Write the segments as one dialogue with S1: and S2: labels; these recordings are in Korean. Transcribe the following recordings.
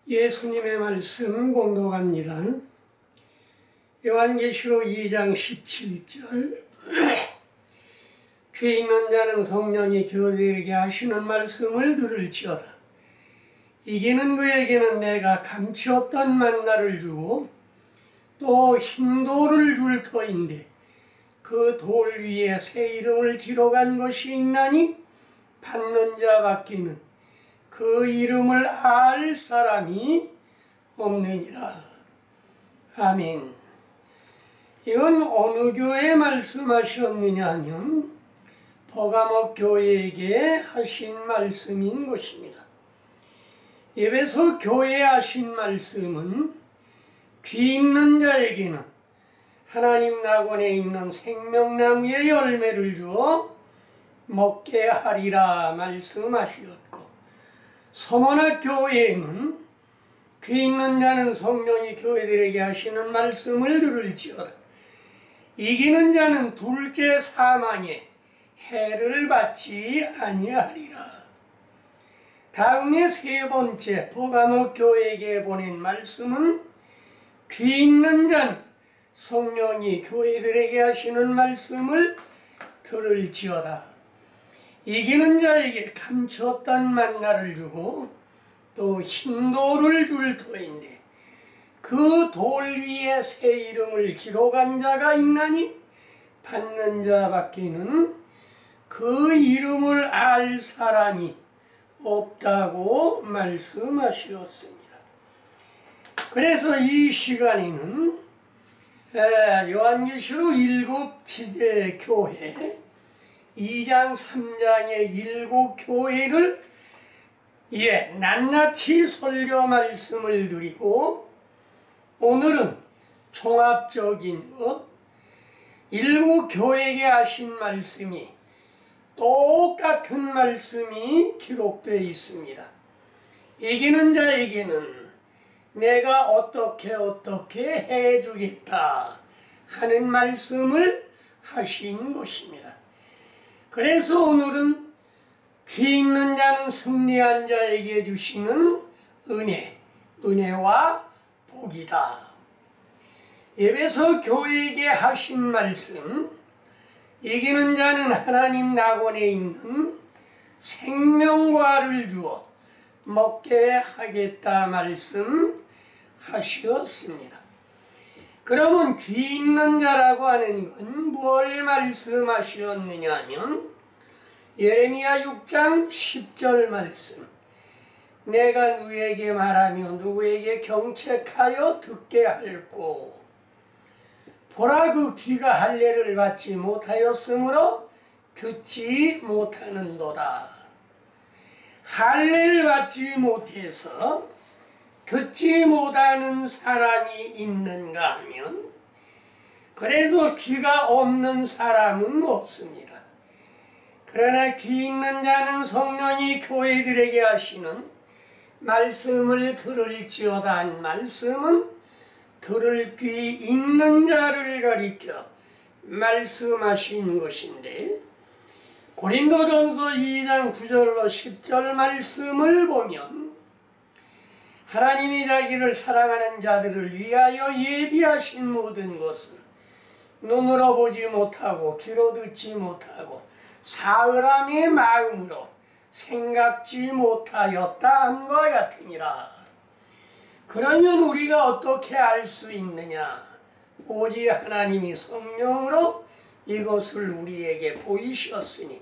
S1: 예수님의 말씀 공독합니다. 요한계시록 2장 17절 귀 있는 자는 성령이 교회들에게 하시는 말씀을 들을지어다. 이기는 그에게는 내가 감추었던 만나를 주고 또 흰돌을 줄 터인데 그 돌 위에 새 이름을 기록한 것이 있나니 받는 자밖에는 그 이름을 알 사람이 없느니라. 아멘. 이건 어느 교회에 말씀하셨느냐 하면 버가모 교회에게 하신 말씀인 것입니다. 에베소 교회에 하신 말씀은 귀 있는 자에게는 하나님 낙원에 있는 생명나무의 열매를 주어 먹게 하리라 말씀하시었고, 서머나 교회에는 귀 있는 자는 성령이 교회들에게 하시는 말씀을 들을지어다. 이기는 자는 둘째 사망에 해를 받지 아니하리라. 다음에 세 번째 버가모 교회에게 보낸 말씀은 귀 있는 자는 성령이 교회들에게 하시는 말씀을 들을지어다. 이기는 자에게 감추었던 만나를 주고 또 흰돌을 줄 터인데 그 돌 위에 새 이름을 기록한 자가 있나니 받는 자밖에는 그 이름을 알 사람이 없다고 말씀하셨습니다. 그래서 이 시간에는 요한계시록 7지대 교회 2장 3장의 7교회를 낱낱이 설교 말씀을 드리고, 오늘은 종합적인 7교회에게 하신 말씀이 똑같은 말씀이 기록되어 있습니다. 이기는 자에게는 내가 어떻게 해주겠다 하는 말씀을 하신 것입니다. 그래서 오늘은 귀 있는 자는 승리한 자에게 주시는 은혜와 복이다. 에베소 교회에게 하신 말씀, 이기는 자는 하나님 낙원에 있는 생명과를 주어 먹게 하겠다 말씀하셨습니다. 그러면 귀 있는 자라고 하는 건 뭘 말씀하셨느냐 하면 예레미야 6장 10절 말씀, 내가 누구에게 말하며 누구에게 경책하여 듣게 할꼬. 보라, 그 귀가 할례를 받지 못하였으므로 듣지 못하는도다. 할례를 받지 못해서 듣지 못하는 사람이 있는가 하면, 그래서 귀가 없는 사람은 없습니다. 그러나 귀 있는 자는 성령이 교회들에게 하시는 말씀을 들을지어다 한 말씀은 들을 귀 있는 자를 가리켜 말씀하신 것인데, 고린도전서 2장 9절로 10절 말씀을 보면 하나님이 자기를 사랑하는 자들을 위하여 예비하신 모든 것을 눈으로 보지 못하고 귀로 듣지 못하고 사람의 마음으로 생각지 못하였다 함과 같으니라. 그러면 우리가 어떻게 알 수 있느냐? 오직 하나님이 성령으로 이것을 우리에게 보이셨으니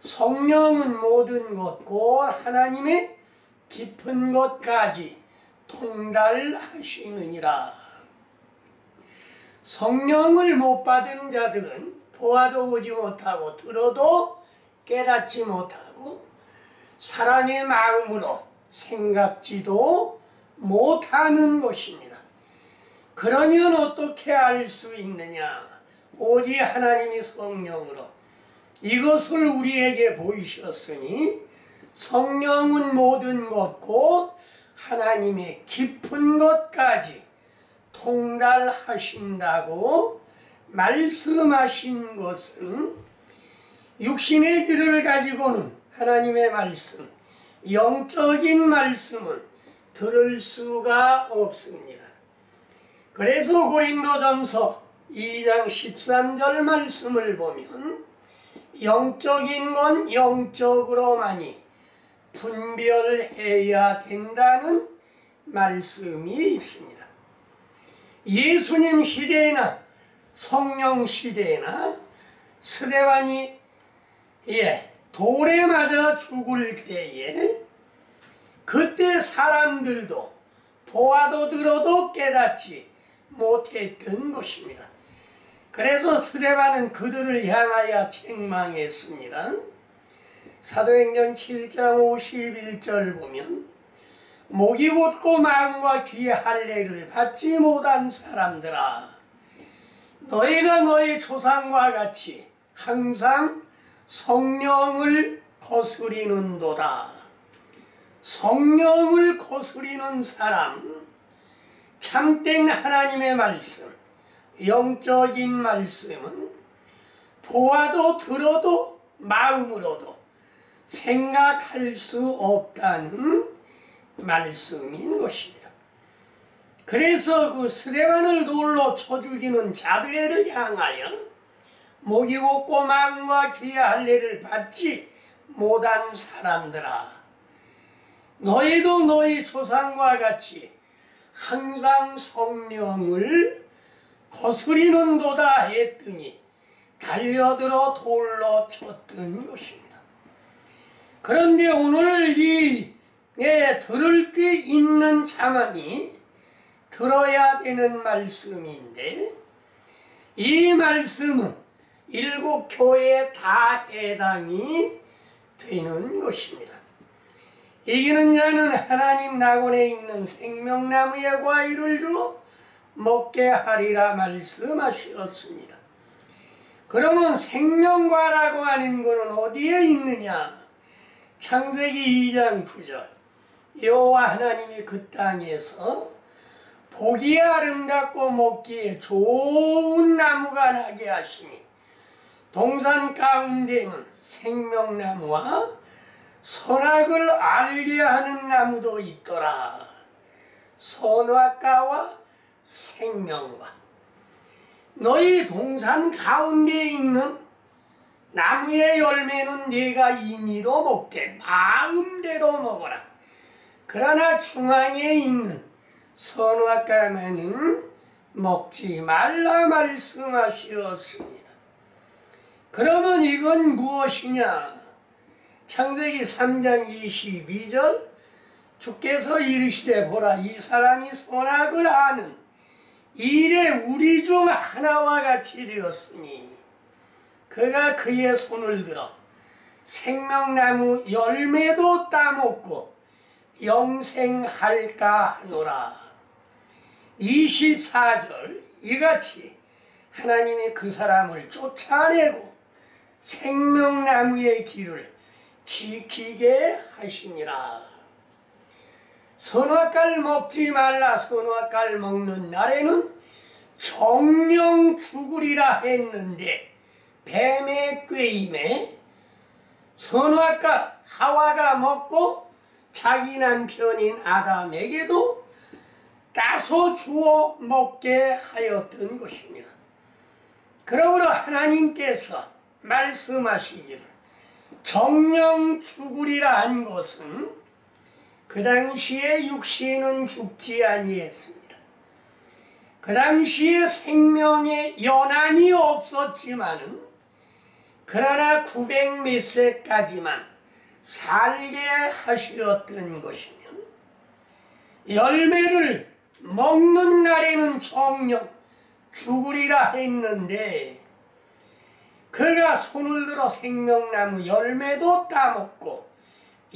S1: 성령은 모든 것 곧 하나님의 깊은 것까지 통달하시느니라. 성령을 못 받은 자들은 보아도 보지 못하고 들어도 깨닫지 못하고 사람의 마음으로 생각지도 못하는 것입니다. 그러면 어떻게 알 수 있느냐? 오직 하나님이 성령으로 이것을 우리에게 보이셨으니 성령은 모든 것 곧 하나님의 깊은 것까지 통달하신다고 말씀하신 것은 육신의 귀를 가지고는 하나님의 말씀, 영적인 말씀을 들을 수가 없습니다. 그래서 고린도전서 2장 13절 말씀을 보면 영적인 건 영적으로만이 분별해야 된다는 말씀이 있습니다. 예수님 시대나 성령 시대나 스데반이 돌에 맞아 죽을 때에 그때 사람들도 보아도 들어도 깨닫지 못했던 것입니다. 그래서 스데반은 그들을 향하여 책망했습니다. 사도행전 7장 51절 보면 목이 곧고 마음과 귀의 할례를 받지 못한 사람들아, 너희가 너희 조상과 같이 항상 성령을 거스리는도다. 성령을 거스리는 사람, 참된 하나님의 말씀, 영적인 말씀은 보아도 들어도 마음으로도 생각할 수 없다는 말씀인 것입니다. 그래서 그 스데반을 돌로 쳐 죽이는 자들을 향하여 목이 곧고 마음과 귀의 할례를 받지 못한 사람들아, 너희도 너희 조상과 같이 항상 성령을 거스리는도다 했더니 달려들어 돌로 쳤던 것입니다. 그런데 오늘 들을 게 있는 자만이 들어야 되는 말씀인데, 이 말씀은 7 교회에 다 해당이 되는 것입니다. 이기는 자는 하나님 낙원에 있는 생명나무의 과일을 주어 먹게 하리라 말씀하셨습니다. 그러면 생명과라고 하는 것은 어디에 있느냐? 창세기 2장 9절 여호와 하나님이 그 땅에서 보기에 아름답고 먹기에 좋은 나무가 나게 하시니 동산 가운데는 생명나무와 선악을 알게 하는 나무도 있더라. 선악과와 생명과. 너희 동산 가운데에 있는 나무의 열매는 네가 임의로 먹되 마음대로 먹어라. 그러나 중앙에 있는 선악과는 먹지 말라 말씀하셨습니다. 그러면 이건 무엇이냐? 창세기 3장 22절 주께서 이르시되 보라, 이 사람이 선악을 아는 이래 우리 중 하나와 같이 되었으니 그가 그의 손을 들어 생명나무 열매도 따먹고 영생할까 하노라. 24절 이같이 하나님이 그 사람을 쫓아내고 생명나무의 길을 지키게 하시니라. 선악과를 먹지 말라. 선악과를 먹는 날에는 정령 죽으리라 했는데 뱀의 꾀임에 선악과 하와가 먹고 자기 남편인 아담에게도 따서 주어 먹게 하였던 것입니다. 그러므로 하나님께서 말씀하시기를 정령 죽으리라 한 것은 그 당시에 육신은 죽지 아니했습니다. 그 당시에 생명의 연한이 없었지만은 그러나 900 몇 세까지만 살게 하셨던 것이며 열매를 먹는 날에는 정령 죽으리라 했는데 그가 손을 들어 생명나무 열매도 따먹고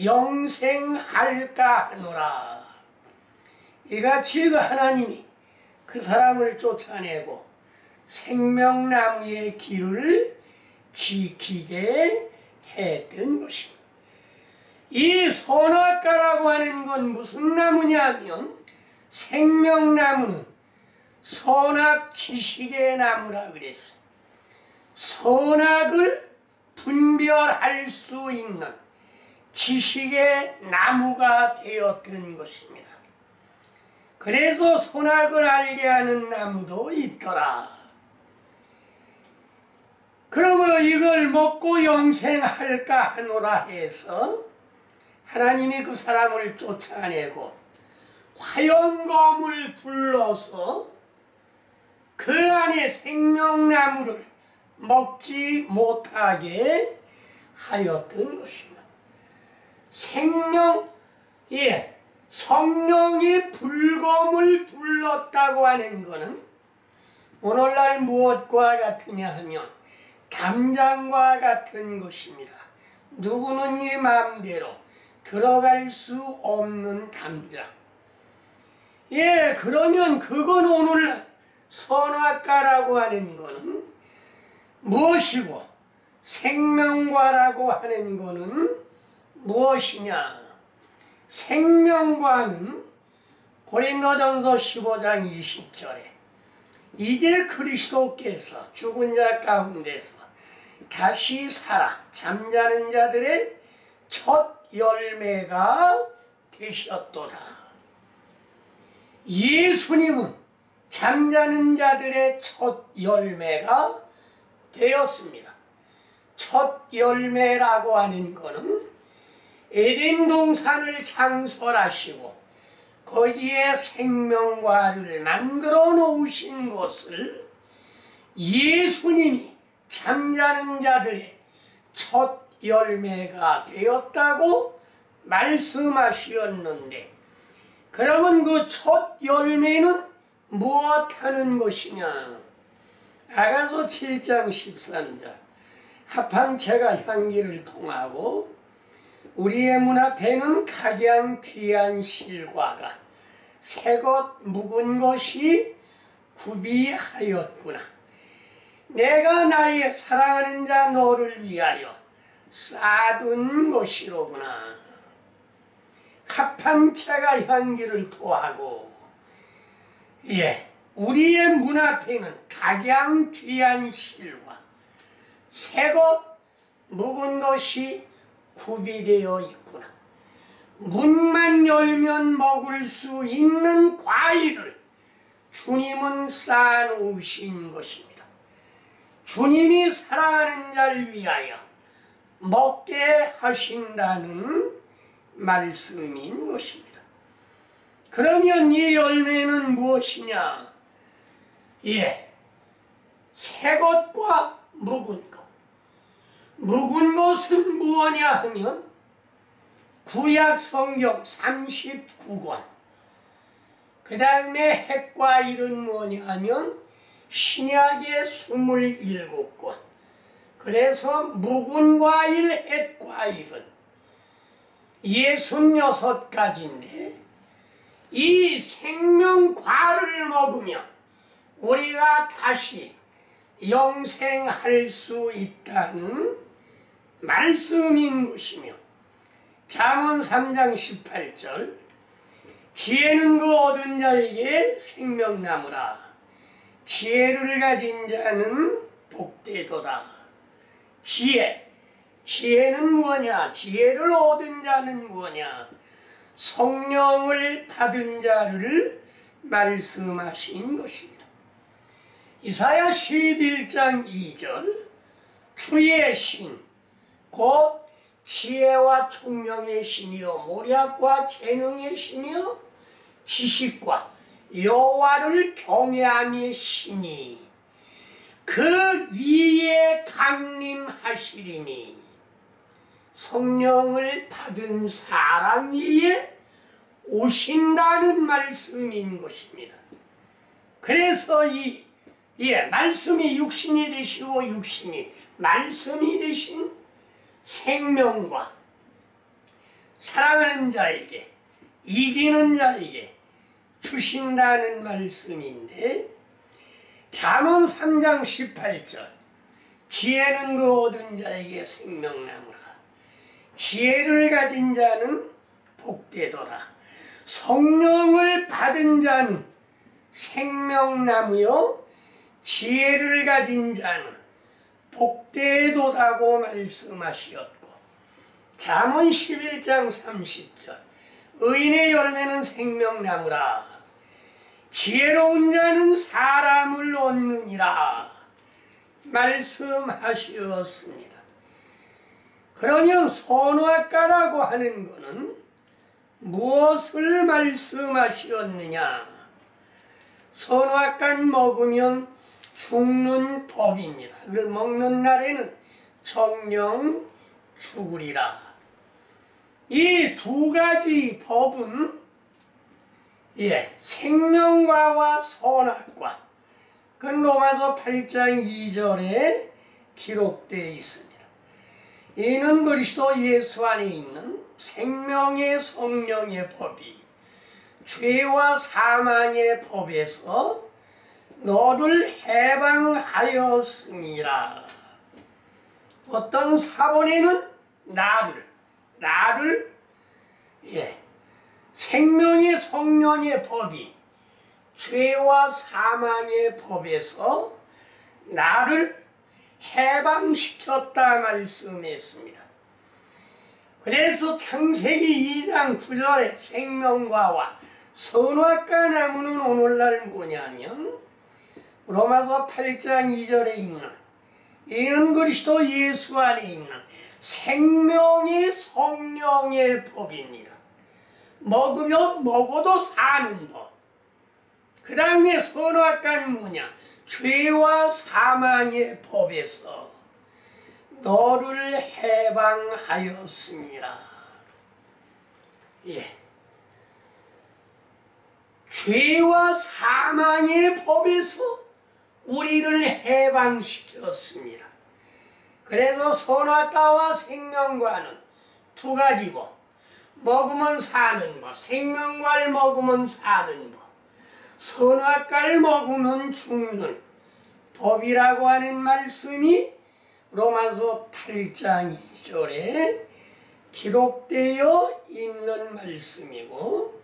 S1: 영생할까 하노라. 이같이 그 하나님이 그 사람을 쫓아내고 생명나무의 길을 지키게 했던 것입니다. 이 선악과라고 하는 건 무슨 나무냐면 생명나무는 선악 지식의 나무라 그랬어요. 선악을 분별할 수 있는 지식의 나무가 되었던 것입니다. 그래서 선악을 알게 하는 나무도 있더라. 그러므로 이걸 먹고 영생할까 하노라 해서 하나님이 그 사람을 쫓아내고 화염검을 불러서 그 안에 생명나무를 먹지 못하게 하였던 것입니다. 성령이 불검을 둘렀다고 하는 것은 오늘날 무엇과 같으냐 하면 담장과 같은 것입니다. 누구는 이 마음대로 들어갈 수 없는 담장. 그러면 그건 오늘 선악과라고 하는 것은 무엇이고 생명과라고 하는 것은 무엇이냐? 생명과는 고린도전서 15장 20절에 이제 그리스도께서 죽은 자 가운데서 다시 살아 잠자는 자들의 첫 열매가 되셨도다. 예수님은 잠자는 자들의 첫 열매가 되었습니다. 첫 열매라고 하는 것은 에덴 동산을 창설하시고 거기에 생명과를 만들어 놓으신 것을 예수님이 잠자는 자들의 첫 열매가 되었다고 말씀하셨는데, 그러면 그 첫 열매는 무엇 하는 것이냐? 아가서 7장 13절 합한채가 향기를 통하고 우리의 문 앞에는 각양 귀한 실과가 새것 묵은 것이 구비하였구나. 내가 나의 사랑하는 자 너를 위하여 쌓아둔 것이로구나. 합한채가 향기를 토하고 우리의 문 앞에는 각양 귀한 실과 새것 묵은 것이 구비되어 있구나. 문만 열면 먹을 수 있는 과일을 주님은 쌓아놓으신 것입니다. 주님이 사랑하는 자를 위하여 먹게 하신다는 말씀인 것입니다. 그러면 이 열매는 무엇이냐? 새것과 묵은 것. 묵은 것은 무엇이냐 하면 구약 성경 39권, 그 다음에 핵과일은 뭐냐 하면 신약의 27권. 그래서 묵은 과일, 핵과일은 66가지인데 이 생명과를 먹으면 우리가 다시 영생할 수 있다는 말씀인 것이며, 잠언 3장 18절 지혜는 그 얻은 자에게 생명나무라. 지혜를 가진 자는 복되도다. 지혜는 무엇이냐? 지혜를 얻은 자는 무엇이냐? 성령을 받은 자를 말씀하신 것입니다. 이사야 11장 2절 주의 신 곧 지혜와 총명의 신이요 모략과 재능의 신이요 지식과 여호와를 경외함의 신이 그 위에 강림하시리니, 성령을 받은 사람 위에 오신다는 말씀인 것입니다. 그래서 이 말씀이 육신이 되시고 육신이 말씀이 되신 생명과 사랑하는 자에게, 이기는 자에게 주신다는 말씀인데, 잠언 3장 18절 지혜는 그 얻은 자에게 생명나무라. 지혜를 가진 자는 복되도다. 성령을 받은 자는 생명나무요 지혜를 가진 자는 복되도다고 말씀하셨고, 잠언 11장 30절 의인의 열매는 생명나무라. 지혜로운 자는 사람을 얻느니라 말씀하셨습니다. 그러면 선악과라고 하는 것은 무엇을 말씀하셨느냐? 선악과는 먹으면 죽는 법입니다. 그걸 먹는 날에는 정령 죽으리라. 이 두 가지 법은 생명과와 선악과, 그 로마서 8장 2절에 기록되어 있습니다. 이는 그리스도 예수 안에 있는 생명의 성령의 법이 죄와 사망의 법에서 너를 해방하였습니다. 어떤 사본에는 나를 생명의 성령의 법이 죄와 사망의 법에서 나를 해방시켰다 말씀했습니다. 그래서 창세기 2장 9절에 생명과와 선악과 나무는 오늘날 뭐냐면 로마서 8장 2절에 있는 이는 그리스도 예수 안에 있는 생명의 성령의 법입니다. 먹어도 사는 법. 그 다음에 선악과는 뭐냐? 죄와 사망의 법에서 너를 해방하였습니다. 죄와 사망의 법에서 우리를 해방시켰습니다. 그래서 선악과와 생명과는 두 가지 법. 먹으면 사는 법, 생명과를 먹으면 사는 법, 선악과를 먹으면 죽는 법이라고 하는 말씀이 로마서 8장 2절에 기록되어 있는 말씀이고,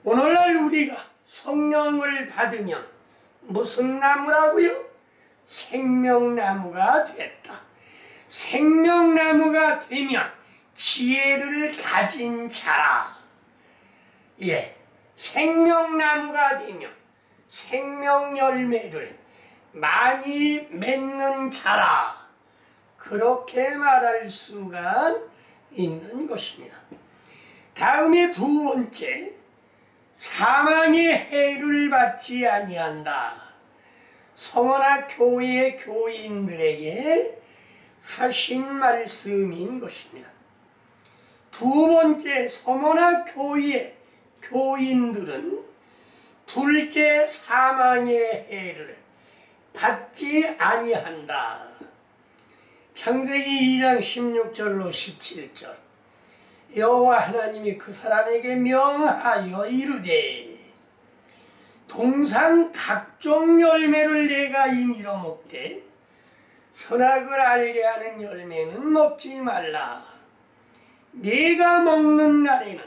S1: 오늘날 우리가 성령을 받으면 무슨 나무라고요? 생명나무가 됐다. 생명나무가 되면 지혜를 가진 자라. 생명나무가 되면 생명 열매를 많이 맺는 자라. 그렇게 말할 수가 있는 것입니다. 다음에 두 번째, 사망의 해를 받지 아니한다. 성원아 교회 교인들에게 하신 말씀인 것입니다. 두 번째, 서머나 교회 교인들은 둘째 사망의 해를 받지 아니한다. 창세기 2장 16절로 17절 여호와 하나님이 그 사람에게 명하여 이르되 동산 각종 열매를 내가 임의로 먹되 선악을 알게 하는 열매는 먹지 말라. 네가 먹는 날에는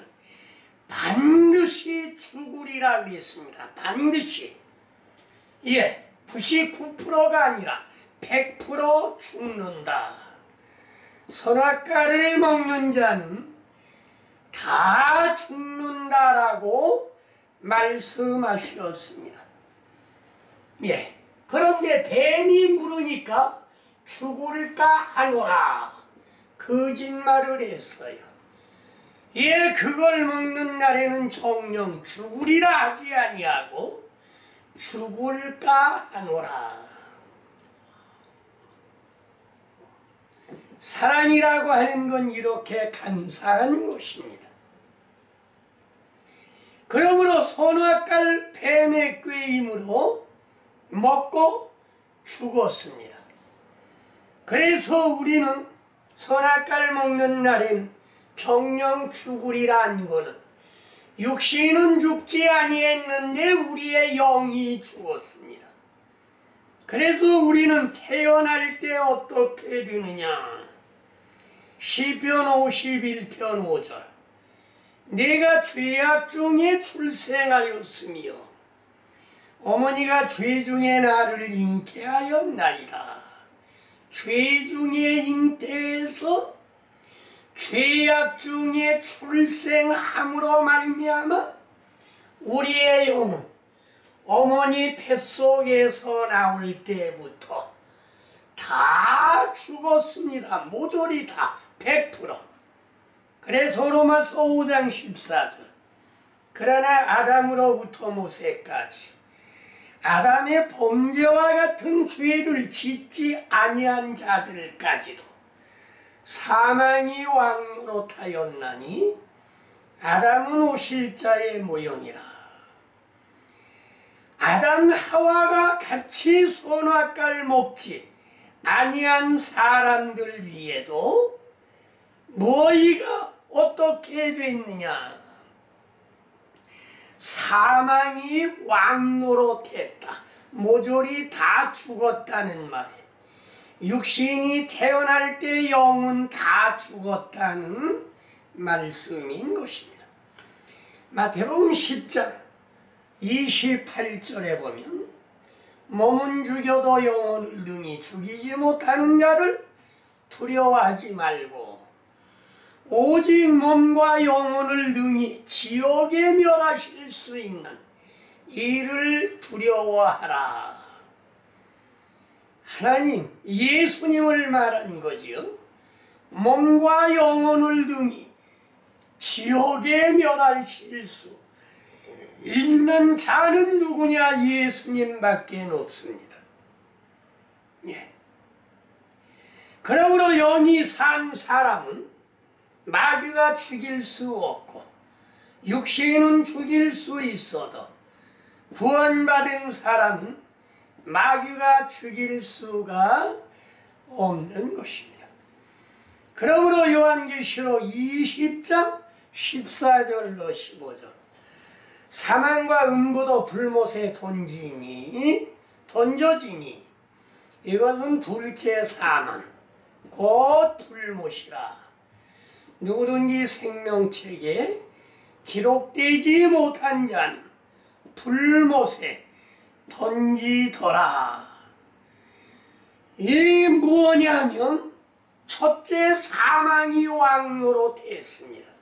S1: 반드시 죽으리라 그랬습니다. 반드시. 99%가 아니라 100% 죽는다. 선악과를 먹는 자는 다 죽는다라고 말씀하셨습니다. 그런데 뱀이 물으니까 죽을까 하노라 거짓말을 했어요. 그걸 먹는 날에는 정령 죽으리라 하지 아니하고 죽을까 하노라. 사랑이라고 하는 건 이렇게 간사한 것입니다. 그러므로 선악과를 뱀의 꾀임으로 먹고 죽었습니다. 그래서 우리는 선악과를 먹는 날에는 정령 죽으리라는 것은 육신은 죽지 아니했는데 우리의 영이 죽었습니다. 그래서 우리는 태어날 때 어떻게 되느냐? 시편 51편 5절 내가 죄악 중에 출생하였으며 어머니가 죄 중에 나를 잉태하였나이다. 죄 중에 잉태해서 죄악 중에 출생함으로 말미암아 우리의 영은 어머니 뱃속에서 나올 때부터 다 죽었습니다. 모조리 다 100%. 그래서 로마서 5장 14절. 그러나 아담으로부터 모세까지 아담의 범죄와 같은 죄를 짓지 아니한 자들까지도 사망이 왕노릇하였나니 아담은 오실자의 모형이라. 아담 하와가 같이 선악과를 먹지 아니한 사람들 위에도 너희가 어떻게 됐느냐? 사망이 왕노릇했다. 모조리 다 죽었다는 말이에요. 육신이 태어날 때 영은 다 죽었다는 말씀인 것입니다. 마태복음 10장 28절에 보면 몸은 죽여도 영혼을 능히 죽이지 못하는 자를 두려워하지 말고 오직 몸과 영혼을 능히 지옥에 멸하실 수 있는 이를 두려워하라. 하나님, 예수님을 말한 거지요. 몸과 영혼을 등이 지옥에 멸하실 수 있는 자는 누구냐? 예수님밖에 없습니다. 예. 그러므로 영이 산 사람은 마귀가 죽일 수 없고 육신은 죽일 수 있어도 구원받은 사람은 마귀가 죽일 수가 없는 것입니다. 그러므로 요한계시록 20장 14절로 15절 사망과 음부도 불못에 던져지니 이것은 둘째 사망 곧 불못이라. 누구든지 생명책에 기록되지 못한 자는 불못에 던지더라. 이 무엇이냐면 첫째 사망이 왕노릇했습니다.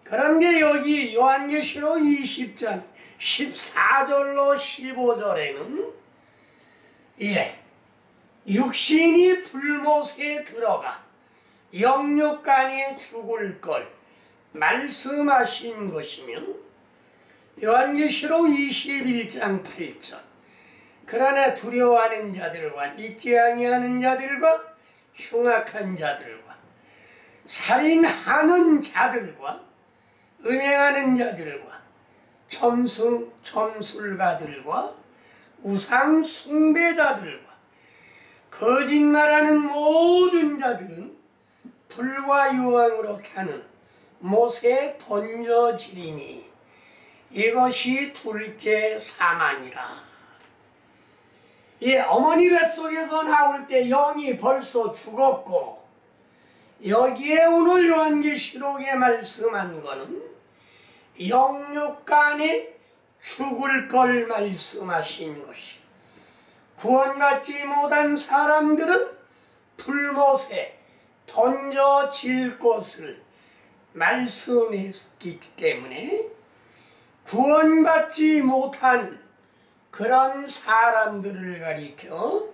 S1: 그런데 여기 요한계시록 20장 14절로 15절에는 육신이 불못에 들어가 영육간에 죽을 걸 말씀하신 것이며 요한계시록 21장 8절 그러나 두려워하는 자들과 믿지 아니하는 자들과 흉악한 자들과 살인하는 자들과 음행하는 자들과 점술가들과 우상 숭배자들과 거짓말하는 모든 자들은 불과 유황으로 타는 못에 던져지리니 이것이 둘째 사망이라. 어머니 뱃속에서 나올 때 영이 벌써 죽었고 여기에 오늘 요한계시록에 말씀한 거는 영육간에 죽을 걸 말씀하신 것이 구원받지 못한 사람들은 불못에 던져질 것을 말씀했기 때문에 구원받지 못하는 그런 사람들을 가리켜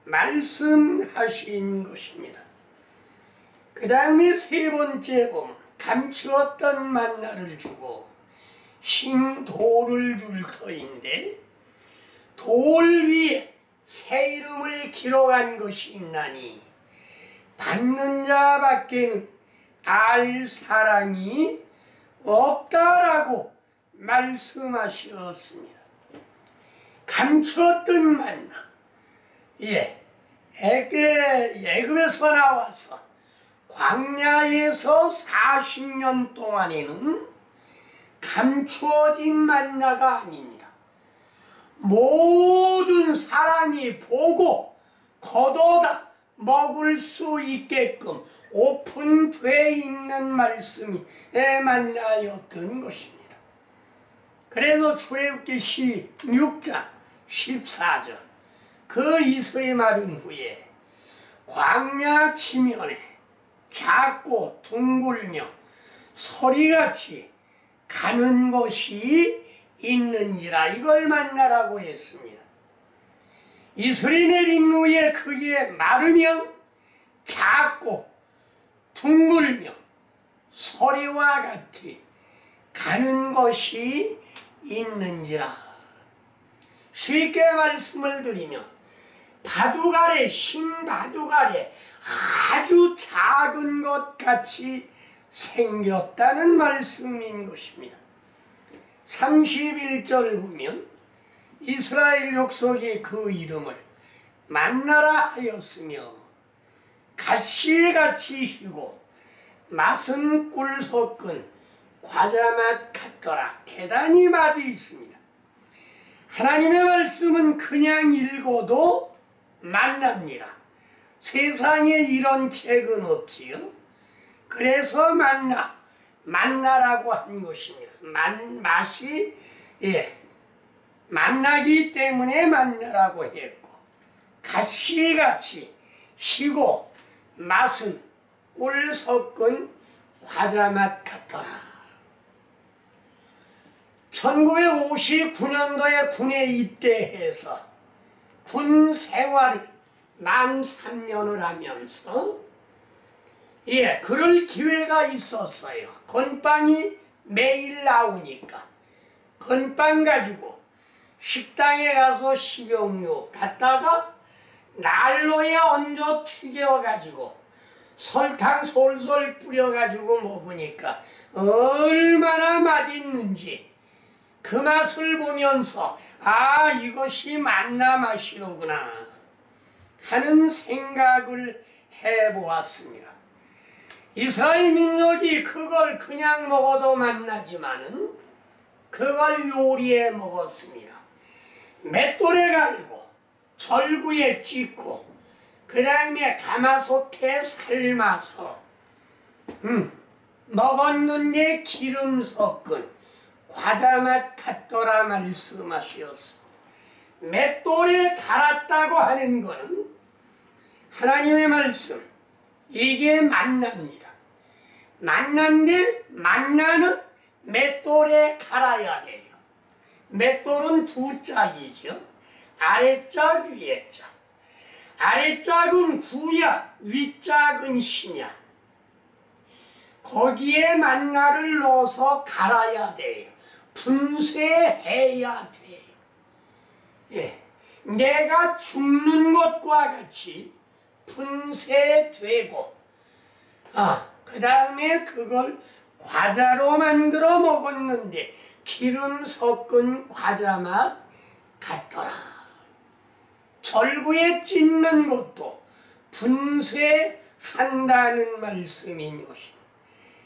S1: 말씀하신 것입니다. 그 다음에 세 번째 보면 감추었던 만나를 주고 흰 돌을 줄 터인데 돌 위에 새 이름을 기록한 것이 있나니 받는 자밖에는 알 사람이 없다라고 말씀하셨습니다. 감추었던 만나, 애굽에서 나와서 광야에서 40년 동안에는 감추어진 만나가 아닙니다. 모든 사람이 보고 걷어다 먹을 수 있게끔 오픈되어 있는 말씀이 만나였던 것입니다. 그래서 출애굽기 16장 14절 그 이스라엘 마른 후에 광야 지면에 작고 둥글며 소리같이 가는 것이 있는지라 이걸 만나라고 했습니다. 이슬이 내린 후에 그게 마르면 작고 둥글며 소리와 같이 가는 것이 있는지라. 쉽게 말씀을 드리면 바둑 아래 신바둑 아래 아주 작은 것 같이 생겼다는 말씀인 것입니다. 31절 보면 이스라엘 족속이 그 이름을 만나라 하였으며 가시같이 희고 맛은 꿀 섞은 과자맛 같더라. 대단히 맛이 있습니다. 하나님의 말씀은 그냥 읽어도 만납니다. 세상에 이런 책은 없지요. 그래서 만나라고 한 것입니다. 맛이 만나기 때문에 만나라고 했고, 가시같이 시고 맛은 꿀 섞은 과자맛 같더라. 1959년도에 군에 입대해서 군 생활을 만 3년을 하면서 그럴 기회가 있었어요. 건빵이 매일 나오니까 건빵 가지고 식당에 가서 식용유 갖다가 난로에 얹어 튀겨가지고 설탕 솔솔 뿌려가지고 먹으니까 얼마나 맛있는지 그 맛을 보면서 이것이 만나 맛이로구나 하는 생각을 해보았습니다. 이스라엘 민족이 그걸 그냥 먹어도 만나지만은 그걸 요리해 먹었습니다. 맷돌에 갈고 절구에 찢고 그 다음에 가마솥에 삶아서 먹었는데 기름 섞은 과자맛 같더라 말씀하셨습니다. 맷돌에 갈았다고 하는 것은 하나님의 말씀, 이게 만납니다. 만난데 만나는 맷돌에 갈아야 돼요. 맷돌은 두 짝이죠. 아래짝 위에짝. 아래짝은 구약, 윗짝은 신약. 거기에 만나를 넣어서 갈아야 돼요. 분쇄해야 돼요. 내가 죽는 것과 같이 분쇄되고 그 다음에 그걸 과자로 만들어 먹었는데 기름 섞은 과자맛 같더라. 절구에 찢는 것도 분쇄한다는 말씀인 것입니다.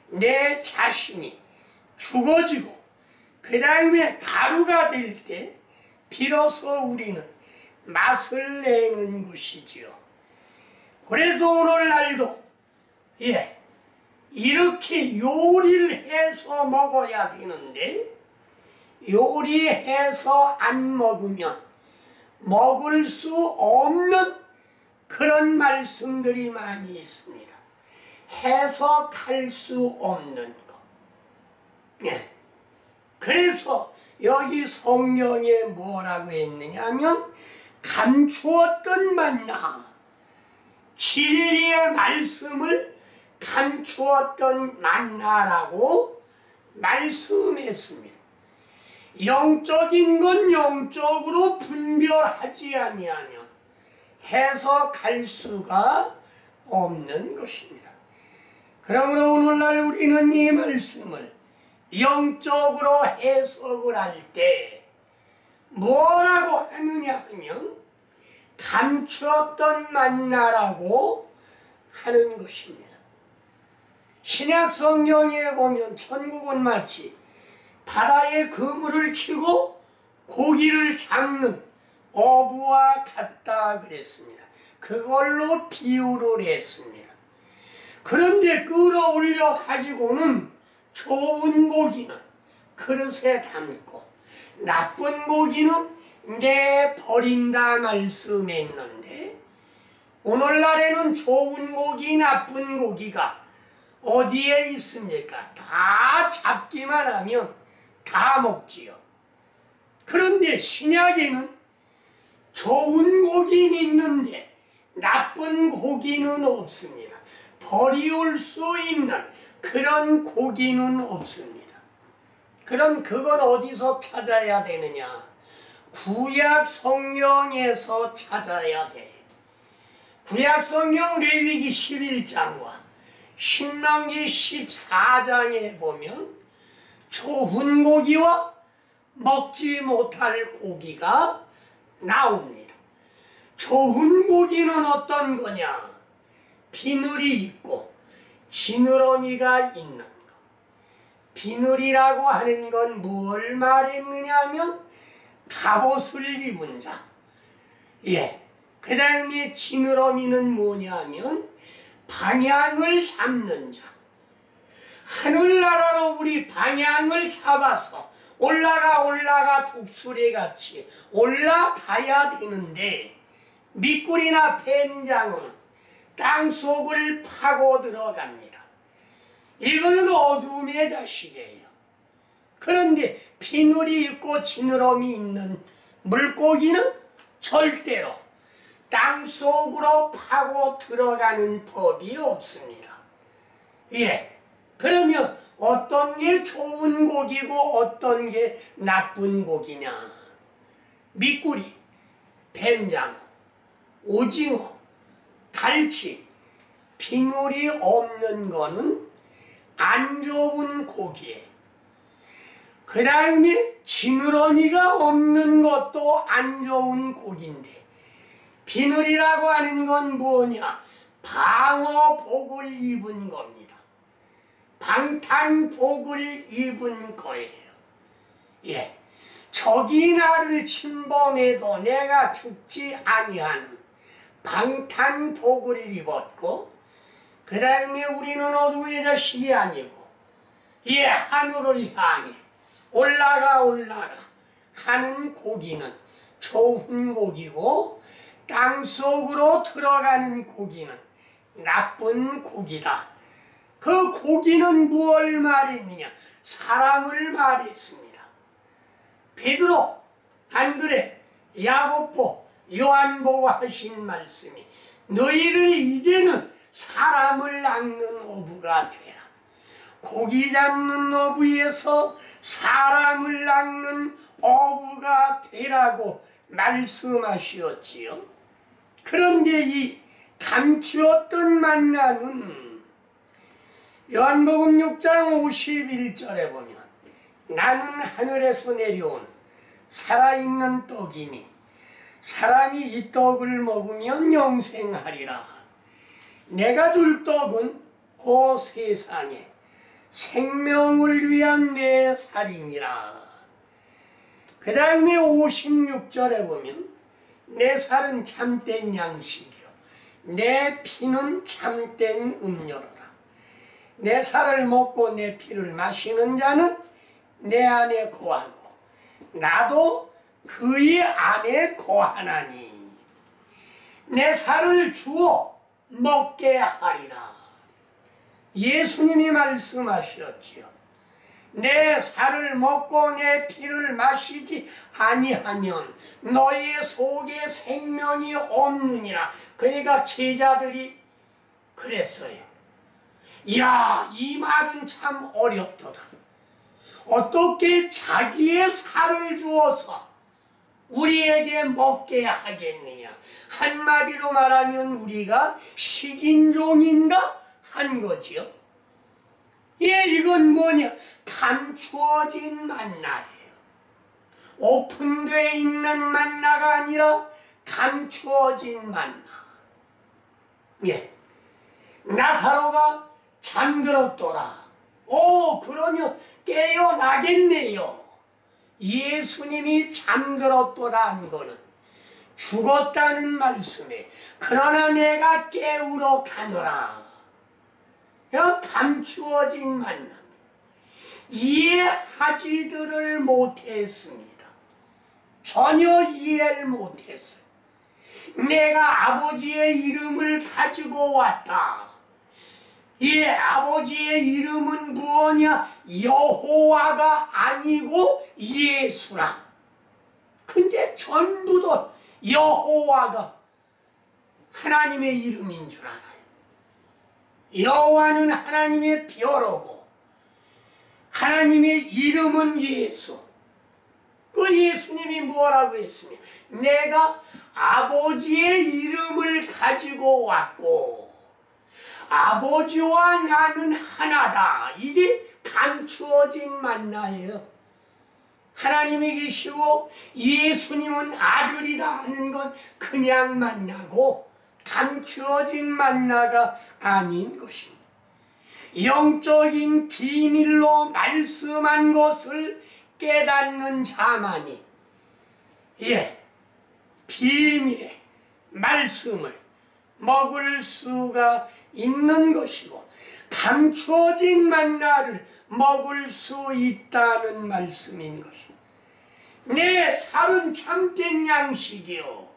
S1: 내 자신이 죽어지고 그 다음에 가루가 될 때 비로소 우리는 맛을 내는 것이지요. 그래서 오늘날도 이렇게 요리를 해서 먹어야 되는데 요리해서 안 먹으면 먹을 수 없는 그런 말씀들이 많이 있습니다. 해석할 수 없는 것. 그래서 여기 성경에 뭐라고 했느냐 하면 감추었던 만나, 진리의 말씀을 감추었던 만나라고 말씀했습니다. 영적인 건 영적으로 분별하지 아니하면 해석할 수가 없는 것입니다. 그러므로 오늘날 우리는 이 말씀을 영적으로 해석을 할 때 뭐라고 하느냐 하면 감추었던 만나라고 하는 것입니다. 신약 성경에 보면 천국은 마치 바다에 그물을 치고 고기를 잡는 어부와 같다 그랬습니다. 그걸로 비유를 했습니다. 그런데 끌어올려 가지고는 좋은 고기는 그릇에 담고 나쁜 고기는 내버린다 말씀했는데 오늘날에는 좋은 고기 나쁜 고기가 어디에 있습니까? 다 잡기만 하면 다 먹지요. 그런데 신약에는 좋은 고기는 있는데 나쁜 고기는 없습니다. 버리울 수 있는 그런 고기는 없습니다. 그럼 그걸 어디서 찾아야 되느냐? 구약 성경에서 찾아야 돼. 구약 성경 레위기 11장과 신명기 14장에 보면 좋은 고기와 먹지 못할 고기가 나옵니다. 좋은 고기는 어떤 거냐? 비늘이 있고 지느러미가 있는 거. 비늘이라고 하는 건 무엇을 말했느냐 하면 갑옷을 입은 자. 그 다음에 지느러미는 뭐냐면 방향을 잡는 자. 하늘나라로 우리 방향을 잡아서 올라가 독수리같이 올라가야 되는데 미꾸리나 뱀장어는 땅속을 파고 들어갑니다. 이거는 어둠의 자식이에요. 그런데 비늘이 있고 지느러미 있는 물고기는 절대로 땅속으로 파고 들어가는 법이 없습니다. 그러면 어떤 게 좋은 고기고 어떤 게 나쁜 고기냐? 미꾸리, 뱀장어, 오징어, 갈치, 비늘이 없는 거는 안 좋은 고기예요. 그 다음에 지느러미가 없는 것도 안 좋은 고기인데 비늘이라고 하는 건 뭐냐? 방어복을 입은 겁니다. 방탄복을 입은 거예요. 적이 나를 침범해도 내가 죽지 아니한 방탄복을 입었고 그 다음에 우리는 어둠의 자식이 아니고 하늘을 향해 올라가 하는 고기는 좋은 고기고 땅속으로 들어가는 고기는 나쁜 고기다. 그 고기는 무엇을 말했느냐? 사람을 말했습니다. 베드로, 안드레, 야고보, 요한 보고 하신 말씀이 너희들이 이제는 사람을 낚는 어부가 되라. 고기 잡는 어부에서 사람을 낚는 어부가 되라고 말씀하시었지요. 그런데 이 감추었던 만나는 요한복음 6장 51절에 보면 나는 하늘에서 내려온 살아있는 떡이니 사람이 이 떡을 먹으면 영생하리라. 내가 줄 떡은 그 세상에 생명을 위한 내 살이니라. 그 다음에 56절에 보면 내 살은 참된 양식이요 내 피는 참된 음료로다. 내 살을 먹고 내 피를 마시는 자는 내 안에 거하고 나도 그의 안에 거하나니 내 살을 주어 먹게 하리라. 예수님이 말씀하셨지요. 내 살을 먹고 내 피를 마시지 아니하면 너희 속에 생명이 없느니라. 그러니까 제자들이 그랬어요. 이야, 이 말은 참 어렵도다. 어떻게 자기의 살을 주어서 우리에게 먹게 하겠느냐. 한마디로 말하면 우리가 식인종인가 한 거지요. 이건 뭐냐? 감추어진 만나예요. 오픈되어 있는 만나가 아니라 감추어진 만나. 나사로가 잠들었더라. 그러면 깨어나겠네요. 예수님이 잠들었도다 한 거는 죽었다는 말씀에 그러나 내가 깨우러 가노라. 감추어진 만남. 이해하지들을 못했습니다. 전혀 이해를 못했어요. 내가 아버지의 이름을 가지고 왔다. 이 아버지의 이름은 무엇이냐? 여호와가 아니고 예수라. 근데 전부 다 여호와가 하나님의 이름인 줄 알아요. 여호와는 하나님의 별호고 하나님의 이름은 예수. 그 예수님이 뭐라고 했으며 내가 아버지의 이름을 가지고 왔고 아버지와 나는 하나다. 이게 감추어진 만나예요. 하나님이 계시고 예수님은 아들이다 하는 건 그냥 만나고 감추어진 만나가 아닌 것입니다. 영적인 비밀로 말씀한 것을 깨닫는 자만이 비밀의 말씀을 먹을 수가 있는 것이고 감추어진 만나를 먹을 수 있다는 말씀인 것입니다. 내 살은 참된 양식이요.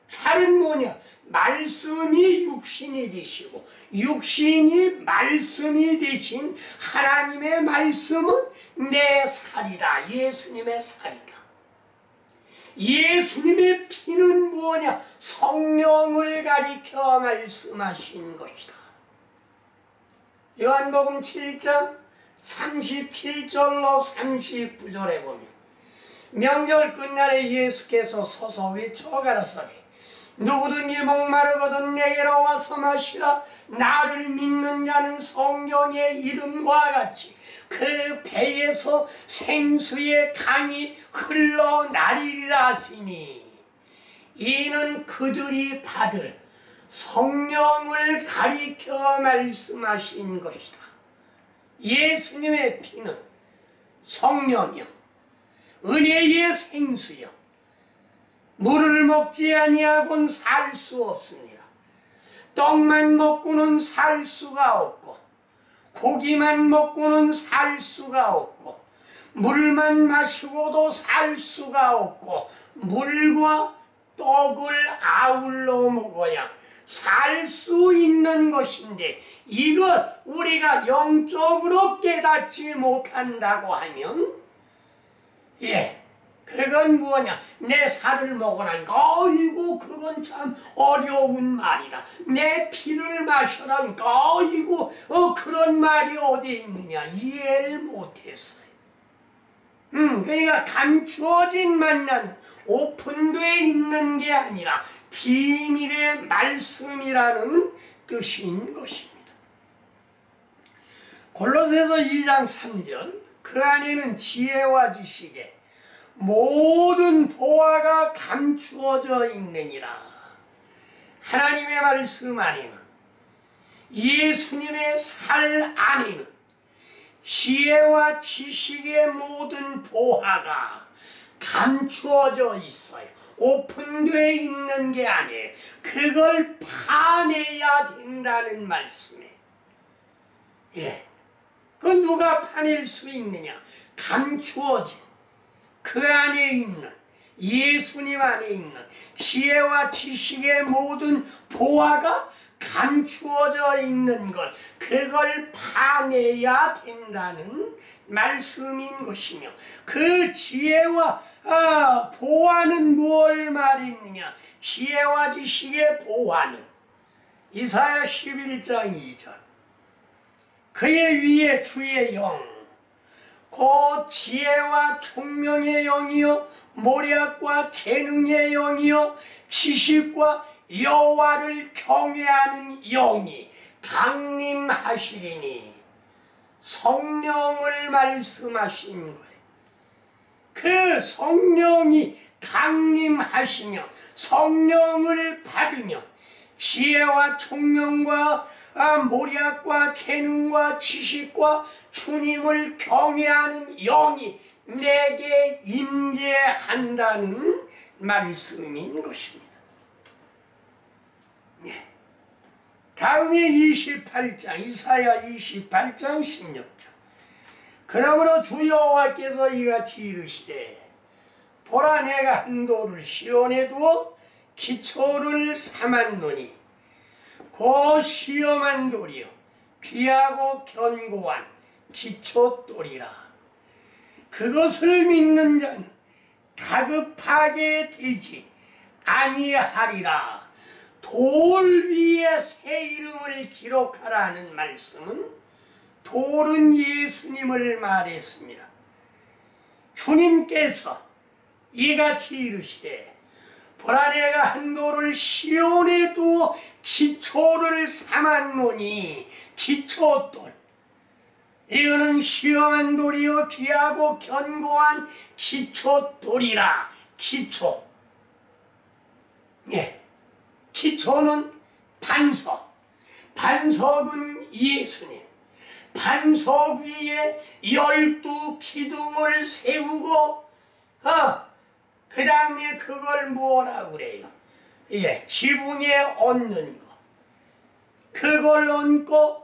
S1: 살은 뭐냐? 말씀이 육신이 되시고 육신이 말씀이 되신 하나님의 말씀은 내 살이다. 예수님의 살이다. 예수님의 피는 뭐냐? 성령을 가리켜 말씀하신 것이다. 요한복음 7장 37절로 39절에 보면 명절 끝날에 예수께서 서서 외쳐 가라사대 누구든지 목마르거든 내게로 와서 마시라. 나를 믿는 자는 성경의 이름과 같이 그 배에서 생수의 강이 흘러나리리라 하시니 이는 그들이 받을 성령을 가리켜 말씀하신 것이다. 예수님의 피는 성령이요 은혜의 생수요 물을 먹지 아니하고는 살 수 없습니다. 떡만 먹고는 살 수가 없고 고기만 먹고는 살 수가 없고 물만 마시고도 살 수가 없고 물과 떡을 아울러 먹어야 살 수 있는 것인데 이걸 우리가 영적으로 깨닫지 못한다고 하면 그건 뭐냐? 내 살을 먹으라니까 어이구 그건 참 어려운 말이다. 내 피를 마셔라니까 어이구 그런 말이 어디 있느냐? 이해를 못했어요. 그러니까 감추어진 만나는 오픈되어 있는 게 아니라 비밀의 말씀이라는 뜻인 것입니다. 골로새서 2장 3절 그 안에는 지혜와 지식에 모든 보화가 감추어져 있느니라. 하나님의 말씀 안에는 예수님의 살 안에는 지혜와 지식의 모든 보화가 감추어져 있어요. 오픈되어 있는 게 아니에요. 그걸 파내야 된다는 말씀이에요. 그건 누가 파낼 수 있느냐? 감추어진 그 안에 있는 예수님 안에 있는 지혜와 지식의 모든 보화가 감추어져 있는 것 그걸 파내야 된다는 말씀인 것이며 그 지혜와 보화는 무엇을 말했느냐? 지혜와 지식의 보화는 이사야 11장 2절 그의 위에 주의 영 곧 지혜와 총명의 영이요 모략과 재능의 영이요 지식과 여호와를 경외하는 영이 강림하시리니 성령을 말씀하신 거예요. 그 성령이 강림하시면 성령을 받으면 지혜와 총명과 모략과 재능과 지식과 주님을 경외하는 영이 내게 임재한다는 말씀인 것입니다. 다음에 28장 이사야 28장 16절 그러므로 주 여호와께서 이같이 이르시되 보라 내가 한 돌을 시온에 두어 기초를 삼았노니 그 시험한 돌이요 귀하고 견고한 기초돌이라. 그것을 믿는 자는 다급하게 되지 아니하리라. 돌 위에 새 이름을 기록하라는 말씀은 돌은 예수님을 말했습니다. 주님께서 이같이 이르시되 보라 내가 한 돌을 시온에 두어 기초를 삼았노니. 기초돌, 이거는 시험한 돌이요 귀하고 견고한 기초돌이라. 기초, 예, 기초는 반석, 반석은 예수님. 반석 위에 12 기둥을 세우고 그 다음에 그걸 뭐라 그래요? 예, 지붕에 얹는 거. 그걸 얹고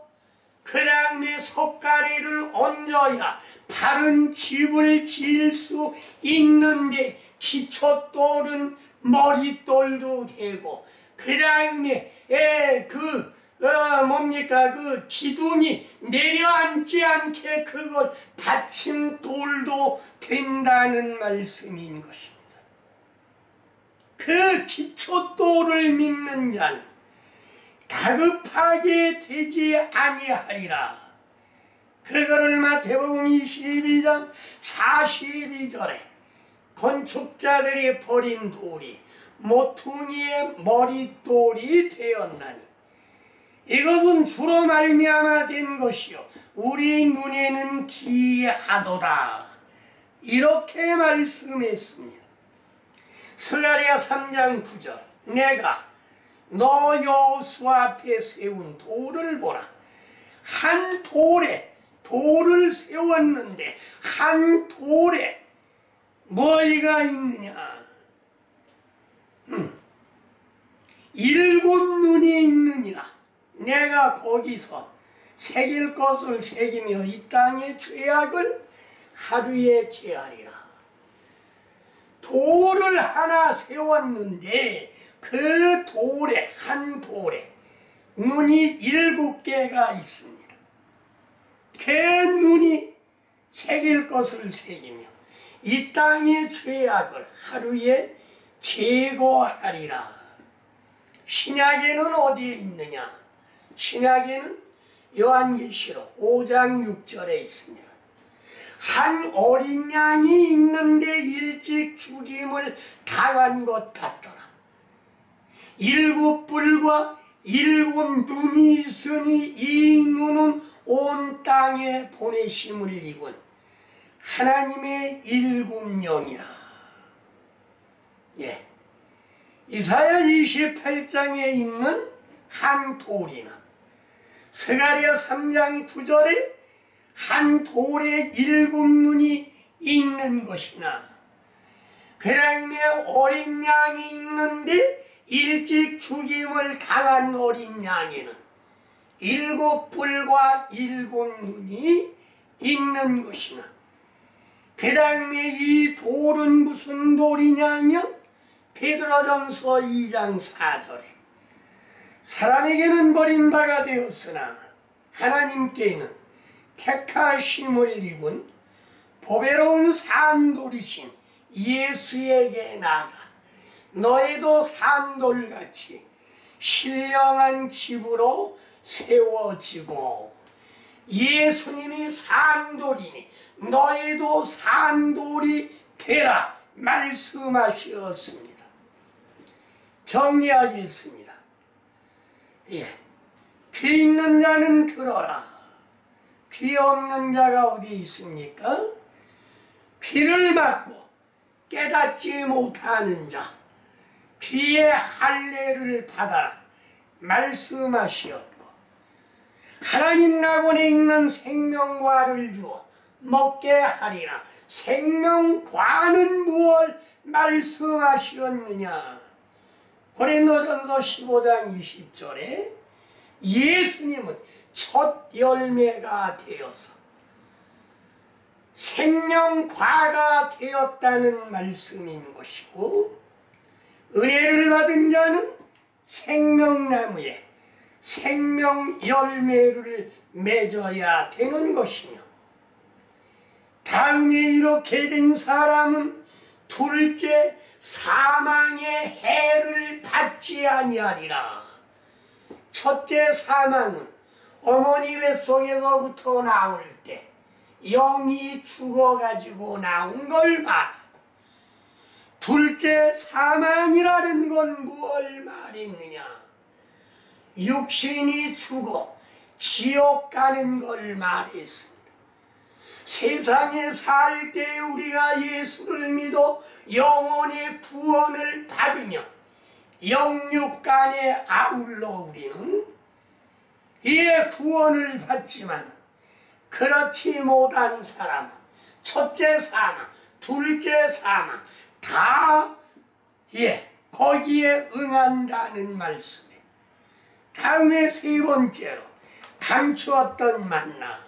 S1: 그 다음에 석가래를 얹어야 바른 집을 지을 수 있는데, 기초돌은 머릿돌도 되고 그 다음에 그 기둥이 내려앉지 않게 그걸 받침돌도 된다는 말씀인 것입니다. 그 기초돌을 믿는 자는 다급하게 되지 아니하리라. 그거를 마태복음 22장 42절에 건축자들이 버린 돌이 모퉁이의 머릿돌이 되었나니 이것은 주로 말미암아 된 것이요 우리 눈에는 기이하도다. 이렇게 말씀했습니다. 스가랴 3장 9절 내가 너 여호수아 앞에 세운 돌을 보라. 한 돌에 돌을 세웠는데 한 돌에 뭐가 있느냐? 7 눈이 있느니라. 내가 거기서 새길 것을 새기며 이 땅의 죄악을 하루에 제하리라. 돌을 하나 세웠는데 그 돌에, 한 돌에 눈이 7개가 있습니다. 그 눈이 새길 것을 새기며 이 땅의 죄악을 하루에 제거하리라. 신약에는 어디에 있느냐? 신약에는 요한계시록 5장 6절에 있습니다. 한 어린 양이 있는데 일찍 죽임을 당한 것 같더라. 7 뿔과 7 눈이 있으니 이 눈은 온 땅에 보내심을 입은 하나님의 7 영이라. 예. 이사야 28장에 있는 한 돌이나 스가랴 3장 9절에 한 돌에 7 눈이 있는 것이나 그 다음에 어린 양이 있는데 일찍 죽임을 당한 어린 양에는 7 뿔과 7 눈이 있는 것이나 그 다음에 이 돌은 무슨 돌이냐면 베드로전서 2장 4절에 사람에게는 버림받아 되었으나 하나님께는 택하심을 입은 보배로운 산돌이신 예수에게 나아가 너희도 산돌같이 신령한 집으로 세워지고 예수님이 산돌이니 너희도 산돌이 되라 말씀하셨습니다. 정리하겠습니다. 예. 귀 있는 자는 들어라. 귀 없는 자가 어디 있습니까? 귀를 막고 깨닫지 못하는 자, 귀의 할례를 받아라 말씀하시었고 하나님 낙원에 있는 생명과를 주어 먹게 하리라. 생명과는 무엇을 말씀하시었느냐? 고린도전서 15장 20절에 예수님은 첫 열매가 되어서 생명과가 되었다는 말씀인 것이고 은혜를 받은 자는 생명나무에 생명 열매를 맺어야 되는 것이며 다음에 이렇게 된 사람은 둘째 사망의 해를 받지 아니하리라. 첫째 사망은 어머니 뱃속에서부터 나올 때 영이 죽어가지고 나온 걸 말하고, 둘째 사망이라는 건 무엇을 말했느냐? 육신이 죽어 지옥 가는 걸 말했습니다. 세상에 살 때 우리가 예수를 믿어 영혼의 구원을 받으며 영육간에 아울러 우리는 이에 구원을 받지만, 그렇지 못한 사람, 첫째 사망, 둘째 사망 다 거기에 응한다는 말씀에, 다음에 세 번째로 감추었던 만나.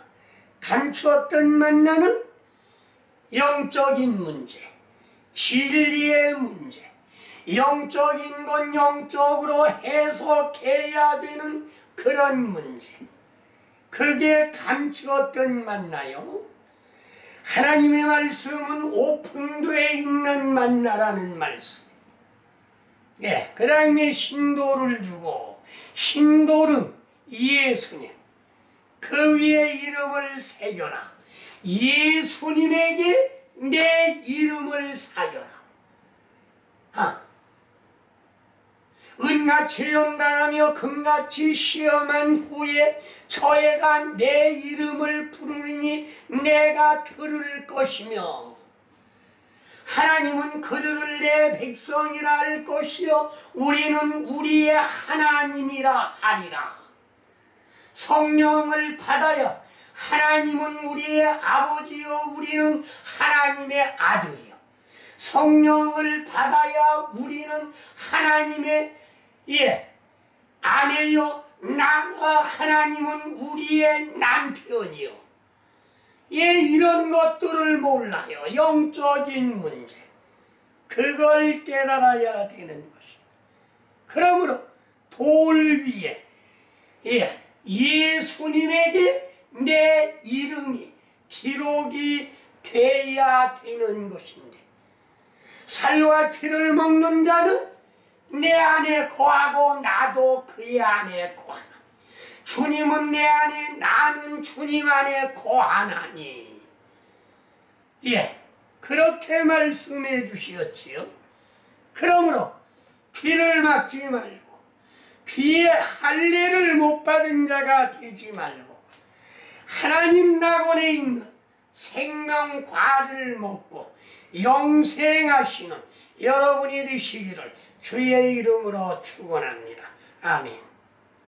S1: 감추었던 만나는 영적인 문제, 진리의 문제. 영적인 건 영적으로 해석해야 되는 그런 문제. 그게 감추었던 만나요. 하나님의 말씀은 오픈되어 있는 만나라는 말씀. 그 다음에 신도를 주고, 신도는 예수님, 그 위에 이름을 새겨라. 예수님에게 내 이름을 사겨라. 은같이 연단하며 금같이 시험한 후에 저희가 내 이름을 부르니 내가 들을 것이며, 하나님은 그들을 내 백성이라 할 것이요 우리는 우리의 하나님이라 하리라. 성령을 받아야 하나님은 우리의 아버지요 우리는 하나님의 아들이요, 성령을 받아야 우리는 하나님의 아내요, 나와 하나님은 우리의 남편이요. 이런 것들을 몰라요. 영적인 문제, 그걸 깨달아야 되는 것이. 그러므로 돌 위에 예수님에게 내 이름이 기록이 돼야 되는 것인데, 살과 피를 먹는 자는 내 안에 거하고 나도 그의 안에 거하나, 주님은 내 안에 나는 주님 안에 거하나니. 그렇게 말씀해 주시었지요. 그러므로 귀를 막지 말고 귀에 할례를 못 받은 자가 되지 말고 하나님 낙원에 있는 생명과를 먹고 영생하시는 여러분이 되시기를 주의 이름으로 축원합니다. 아멘.